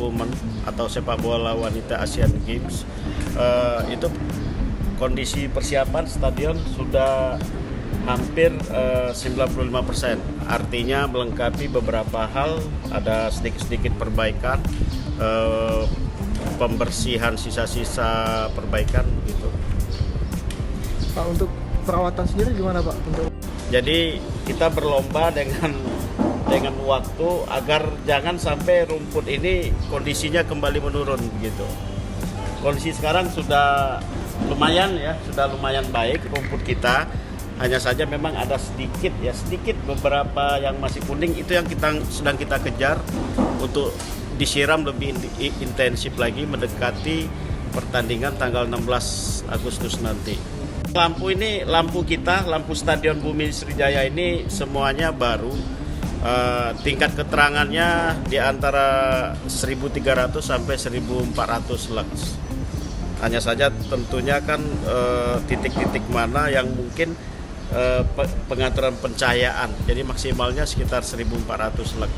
women atau sepak bola wanita Asian Games, itu kondisi persiapan stadion sudah hampir 95%. Artinya melengkapi beberapa hal, ada sedikit-sedikit perbaikan, pembersihan sisa-sisa perbaikan gitu. Pak, untuk perawatan sendiri gimana Pak? Jadi kita berlomba dengan waktu agar jangan sampai rumput ini kondisinya kembali menurun begitu. Kondisi sekarang sudah lumayan baik rumput kita. Hanya saja memang ada sedikit beberapa yang masih kuning, itu yang sedang kita kejar untuk disiram lebih intensif lagi mendekati pertandingan tanggal 16 Agustus nanti. Lampu Stadion Bumi Sriwijaya ini semuanya baru. Tingkat keterangannya di antara 1.300 sampai 1.400 lux. Hanya saja tentunya kan titik-titik mana yang mungkin pengaturan pencahayaan. Jadi maksimalnya sekitar 1.400 lux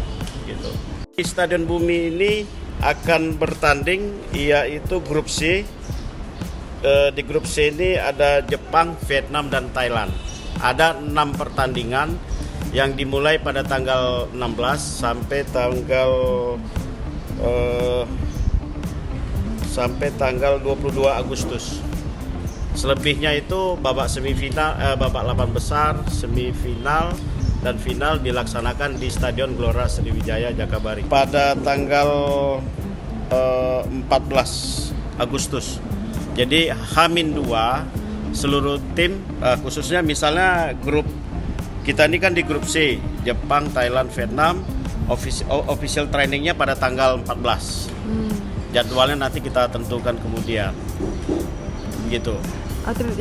gitu. Di Stadion Bumi ini akan bertanding yaitu grup C. Di grup C ini ada Jepang, Vietnam, dan Thailand. Ada 6 pertandingan yang dimulai pada tanggal 16 sampai tanggal 22 Agustus. Selebihnya itu babak 8 besar, semifinal, dan final dilaksanakan di Stadion Gelora Sriwijaya Jakabaring pada tanggal 14 Agustus. Jadi H-2 seluruh tim, khususnya misalnya grup kita ini kan di grup C, Jepang, Thailand, Vietnam, official trainingnya pada tanggal 14. Jadwalnya nanti kita tentukan kemudian. Gitu. Atlet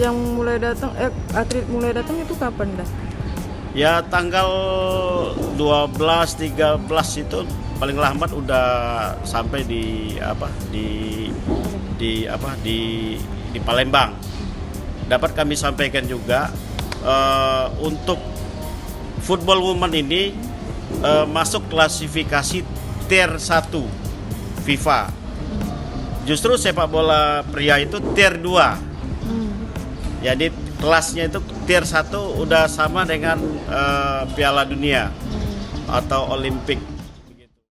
mulai datang itu kapan dah? Ya tanggal 12, 13 itu paling lambat udah sampai di Palembang. Dapat kami sampaikan juga untuk football woman ini masuk klasifikasi tier 1 FIFA. Justru sepak bola pria itu tier 2. Jadi kelasnya itu tier 1 udah sama dengan Piala Dunia atau Olimpik.